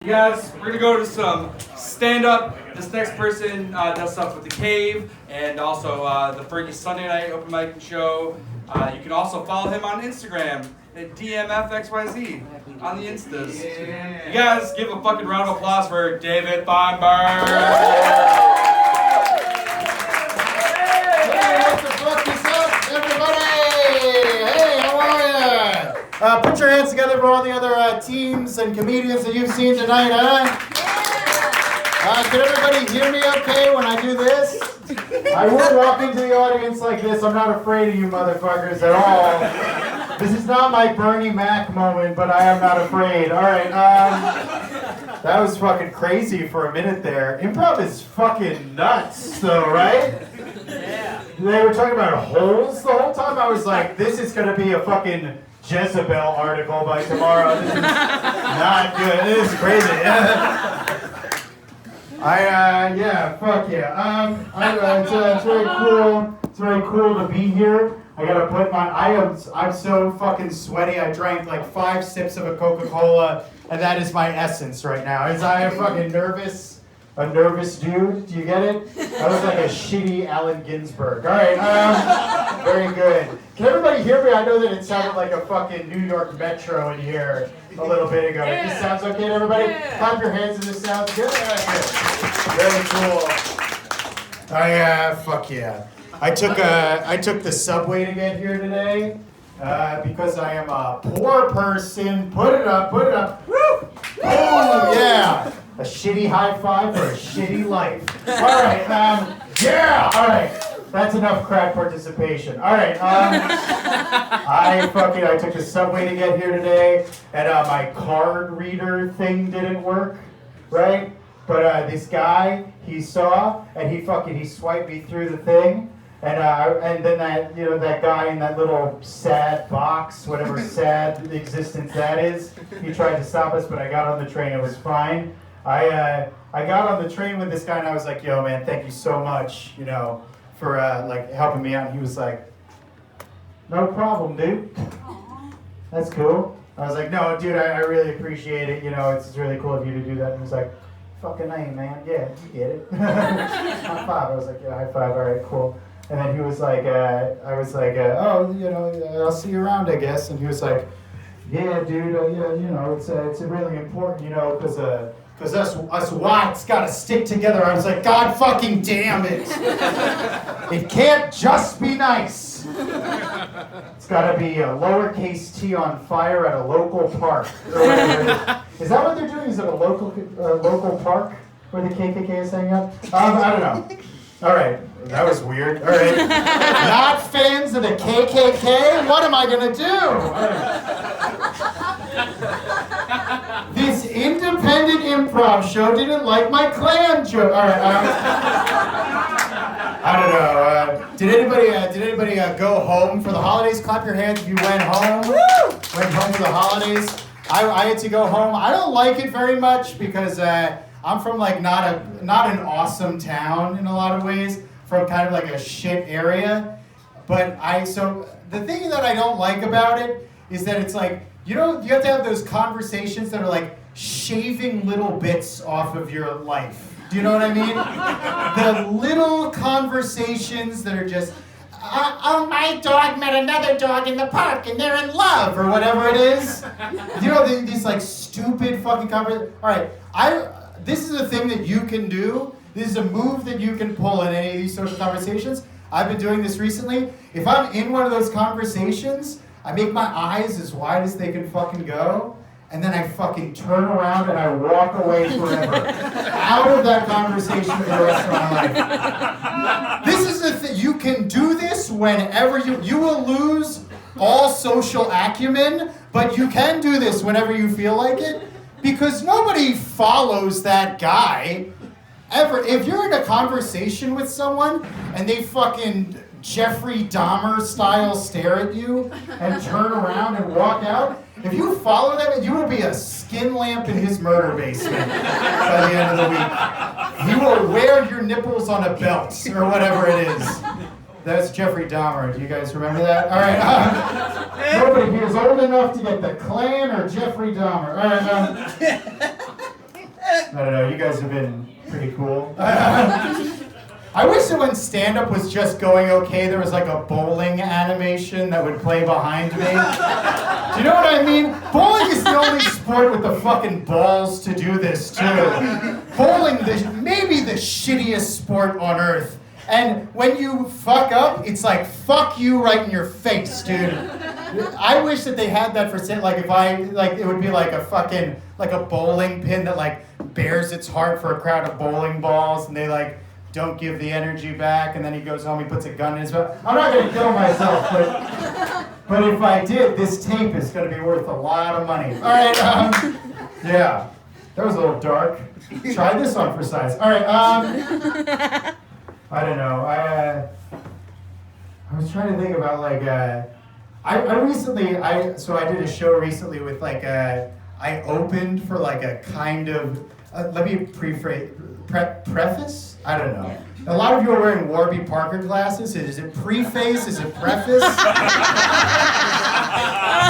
You guys, we're gonna go to some stand-up. This next person does stuff with the Cave and also the Freaky Sunday Night open mic show. You can also follow him on Instagram at DMFXYZ on the Instas. Yeah. You guys give a fucking round of applause for David Feinberg. Hey, what the fuck is up, everybody? Hey, how are ya? Put your hands together for all the other teams and comedians that you've seen tonight, huh? Can everybody hear me okay when I do this? I will walk into the audience like this. I'm not afraid of you motherfuckers at all. This is not my Bernie Mac moment, but I am not afraid. All right, that was fucking crazy for a minute there. Improv is fucking nuts, though, right? Yeah. They were talking about holes the whole time. I was like, this is gonna be a fucking Jezebel article by tomorrow. This is not good. This is crazy. Yeah, fuck yeah. It's very cool. It's very cool to be here. I gotta put my, I'm so fucking sweaty. I drank like 5 sips of a Coca-Cola, and that is my essence right now. Is I a fucking a nervous dude? Do you get it? I look like a shitty Allen Ginsberg. All right, very good. Can everybody hear me? I know that it sounded like a fucking New York Metro in here a little bit ago. Yeah. This sounds okay to everybody? Yeah. Clap your hands if this sounds good. Very cool. Fuck yeah. I took the subway to get here today because I am a poor person. Put it up. Woo! Oh yeah. A shitty high five for a shitty life. All right, yeah. All right. That's enough crowd participation. All right, I took the subway to get here today, and my card reader thing didn't work, right? But this guy, he saw, and he swiped me through the thing, and then that guy in that little sad box, whatever sad existence that is, he tried to stop us, but I got on the train. It was fine. I got on the train with this guy, and I was like, "Yo, man, thank you so much, for helping me out." And he was like, "No problem, dude. That's cool." I was like, "No, dude, I really appreciate it. It's really cool of you to do that." And he was like, "Fucking A, man. Yeah, you get it." High five. I was like, "Yeah, high five. All right, cool." And then he was like, I was like, "Oh, I'll see you around, I guess." And he was like, "Yeah, dude. It's really important, because us whites gotta stick together." I was like, "God fucking damn it. It can't just be nice. It's gotta be a lowercase t on fire at a local park." Is that what they're doing? Is it a local park where the KKK is hanging out? I don't know. All right, that was weird. All right. Not fans of the KKK? What am I gonna do? This independent improv show didn't like my Klan joke. All right. I don't know. Did anybody go home for the holidays? Clap your hands if you went home. Woo! Went home for the holidays. I had to go home. I don't like it very much because I'm from not an awesome town in a lot of ways. From kind of like a shit area. But the thing that I don't like about it is that it's like, you have to have those conversations that are like shaving little bits off of your life. Do you know what I mean? The little conversations that are just, "Oh, my dog met another dog in the park and they're in love," or whatever it is. These like stupid fucking conversations. All right, this is a thing that you can do. This is a move that you can pull in any of these sorts of conversations. I've been doing this recently. If I'm in one of those conversations, I make my eyes as wide as they can fucking go, and then I fucking turn around and I walk away forever. Out of that conversation for the rest of my life. This is the thing. You can do this whenever you will lose all social acumen, but you can do this whenever you feel like it, because nobody follows that guy. Ever. If you're in a conversation with someone and they fucking Jeffrey Dahmer style stare at you and turn around and walk out, if you follow them, you will be a skin lamp in his murder basement by the end of the week. He will wear your nipples on a belt or whatever it is. That's Jeffrey Dahmer. Do you guys remember that? All right. Nobody here is old enough to get the Klan or Jeffrey Dahmer. All right. I don't know, you guys have been pretty cool. I wish that when stand-up was just going okay, there was like a bowling animation that would play behind me. Do you know what I mean? Bowling is the only sport with the fucking balls to do this too. Bowling, maybe the shittiest sport on earth. And when you fuck up, it's like, fuck you right in your face, dude. I wish that they had that for sale. Like if it would be like a fucking, like a bowling pin that like bears its heart for a crowd of bowling balls and they like, don't give the energy back, and then he goes home, he puts a gun in his mouth. I'm not gonna kill myself, but if I did, this tape is gonna be worth a lot of money. All right, yeah, that was a little dark. Try this on for size. All right, I don't know. I was trying to think about like, I did a show recently with like, I opened for like a kind of, let me preface? I don't know. A lot of you are wearing Warby Parker glasses. Is it preface? Is it preface?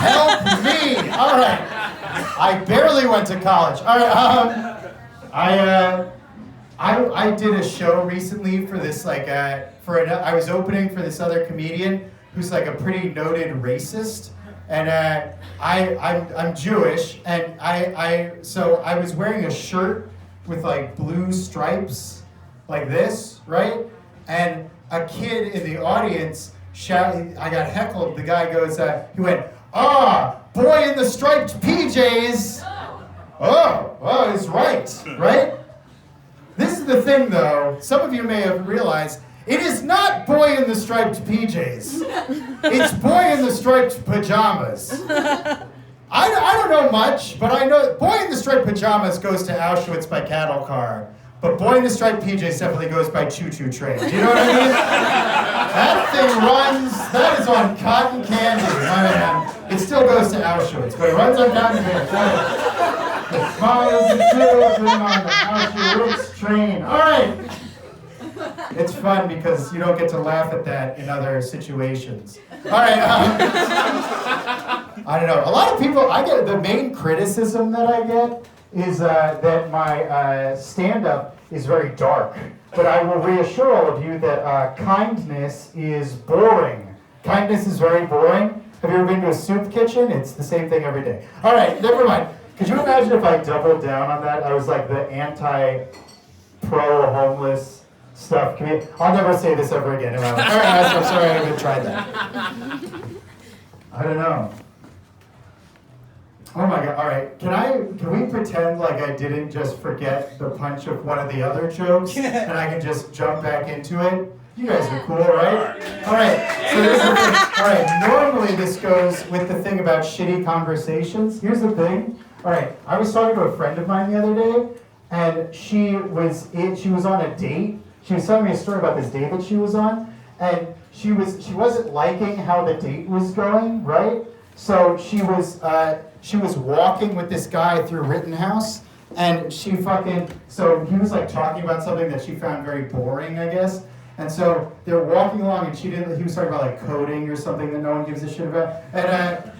Help me! All right. I barely went to college. All right. I did a show recently for this like I was opening for this other comedian who's like a pretty noted racist, and I'm Jewish, and so I was wearing a shirt with like blue stripes. Like this, right? And a kid in the audience shouted, I got heckled. The guy goes, he went, boy in the striped PJs. Oh, he's right, right? This is the thing though, some of you may have realized, it is not boy in the striped PJs. It's boy in the striped pajamas. I don't know much, but I know boy in the striped pajamas goes to Auschwitz by cattle car. But boy in the striped PJs definitely goes by choo-choo train. Do you know what I mean? That thing runs, that is on cotton candy, my man. It still goes to Auschwitz, but it runs on cotton candy. The smiles and children on the Auschwitz train. All right. It's fun because you don't get to laugh at that in other situations. All right. I don't know. A lot of people, I get the main criticism that I get is that my stand-up is very dark. But I will reassure all of you that kindness is boring. Kindness is very boring. Have you ever been to a soup kitchen? It's the same thing every day. All right, never mind. Could you imagine if I doubled down on that? I was like the anti-pro-homeless stuff. I'll never say this ever again. All right, I'm sorry I even tried that. I don't know. Oh my god, all right. Can we pretend like I didn't just forget the punch of one of the other jokes and I can just jump back into it? You guys are cool, right? All right, so this is the thing. All right, normally this goes with the thing about shitty conversations. Here's the thing. All right, I was talking to a friend of mine the other day, and she was on a date. She was telling me a story about this date that she was on, and she wasn't liking how the date was going, right? So she was walking with this guy through Rittenhouse, and so he was like talking about something that she found very boring, I guess. And so they're walking along, and he was talking about like coding or something that no one gives a shit about. And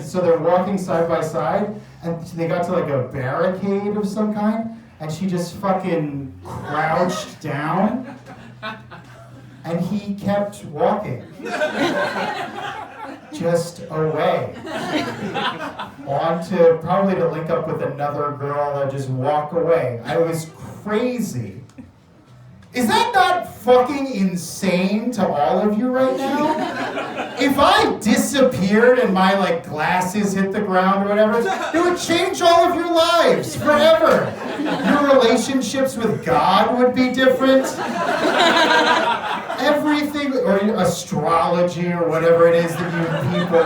so they're walking side by side, and they got to like a barricade of some kind, and she just fucking crouched down, and he kept walking. Just away. Probably to link up with another girl and just walk away. I was crazy. Is that not fucking insane to all of you right now? If I disappeared and my like glasses hit the ground or whatever, it would change all of your lives forever. Your relationships with God would be different. Everything, or astrology or whatever it is that you people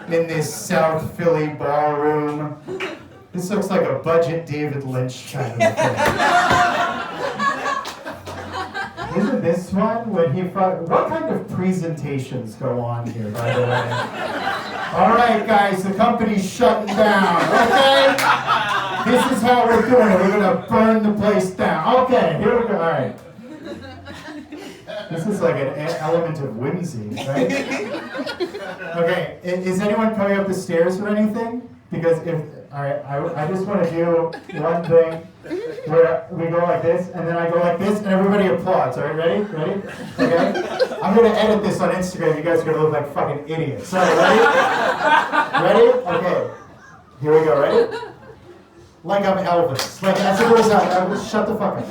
do in this South Philly ballroom. This looks like a budget David Lynch kind of thing. Isn't this one when what kind of presentations go on here, by the way? All right, guys, the company's shutting down, okay? This is how we're doing it. We're gonna burn the place down. Okay, here we go, all right. This is like an element of whimsy, right? Okay, is anyone coming up the stairs or anything? Because if All right. I just want to do one thing where we go like this, and then I go like this, and everybody applauds. All right, ready? Ready? Okay. I'm gonna edit this on Instagram. You guys are gonna look like fucking idiots. All right, ready? Ready? Okay. Here we go. Ready? Like I'm Elvis. Like as it goes out. Elvis, shut the fuck up.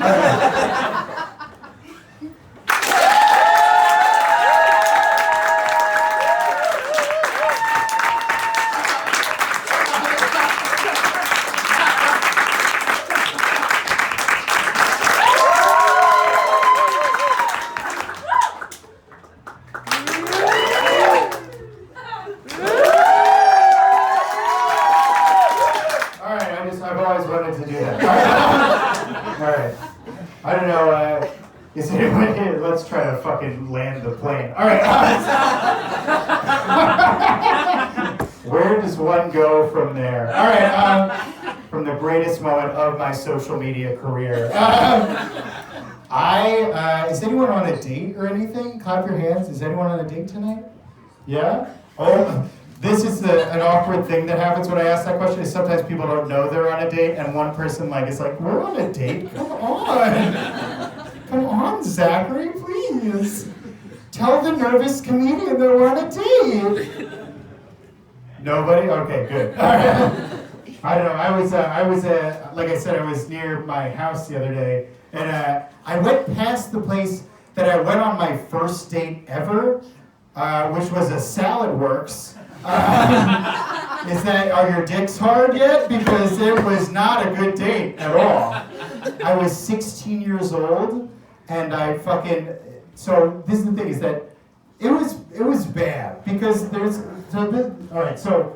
All right. I've always wanted to do that. All right. I don't know. Is anyone here? Let's try to fucking land the plane. All right. Where does one go from there? All right. From the greatest moment of my social media career. Is anyone on a date or anything? Clap your hands. Is anyone on a date tonight? Yeah? Oh. This is an awkward thing that happens when I ask that question is sometimes people don't know they're on a date and one person is like, we're on a date? Come on. Come on, Zachary, please. Tell the nervous comedian that we're on a date. Nobody? Okay, good. All right. I don't know. I was like I said, I was near my house the other day and I went past the place that I went on my first date ever, which was a Salad Works. Are your dicks hard yet? Because it was not a good date at all. I was 16 years old, and so this is the thing, is that it was bad, because so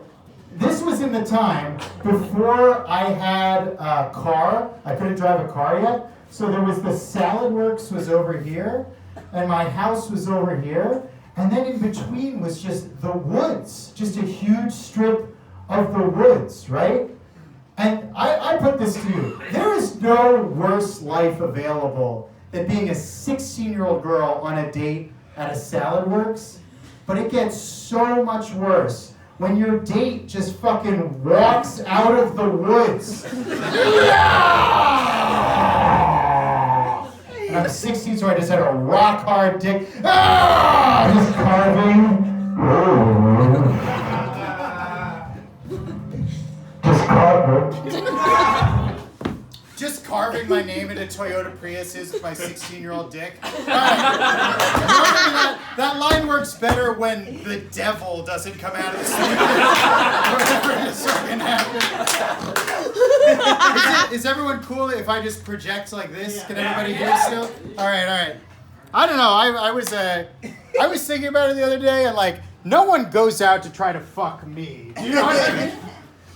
this was in the time before I had a car. I couldn't drive a car yet, so there was the Salad Works was over here, and my house was over here. And then in between was just the woods, just a huge strip of the woods, right? And I put this to you. There is no worse life available than being a 16-year-old girl on a date at a Salad Works. But it gets so much worse when your date just fucking walks out of the woods. And I'm 16, so I just had a rock hard dick. Just carving. Just carving my name into Toyota Priuses with my 16-year-old dick. That line works better when the devil doesn't come out of the sleep. Whatever is fucking happening. Is everyone cool if I just project like this? Can everybody hear still? All right. I don't know. I was thinking about it the other day, and no one goes out to try to fuck me. Do you know what I mean?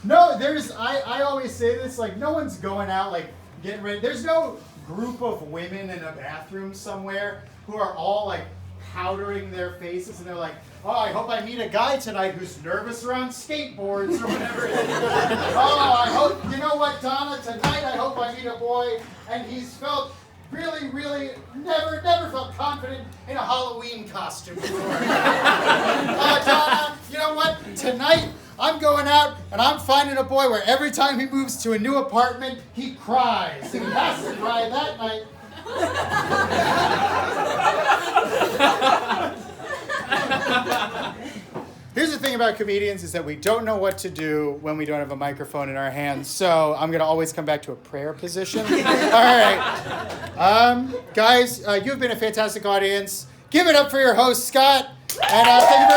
No, I always say this, no one's going out, getting ready. There's no group of women in a bathroom somewhere who are all, powdering their faces, and they're like, oh, I hope I meet a guy tonight who's nervous around skateboards or whatever it is. Oh, I hope, you know what, Donna, tonight I hope I meet a boy, and he's felt really, really, never felt confident in a Halloween costume before. Donna, you know what, tonight, I'm going out and I'm finding a boy where every time he moves to a new apartment, he cries. And he has to cry that night. Here's the thing about comedians is that we don't know what to do when we don't have a microphone in our hands. So I'm going to always come back to a prayer position. All right. Guys, you've been a fantastic audience. Give it up for your host, Scott. And thank you very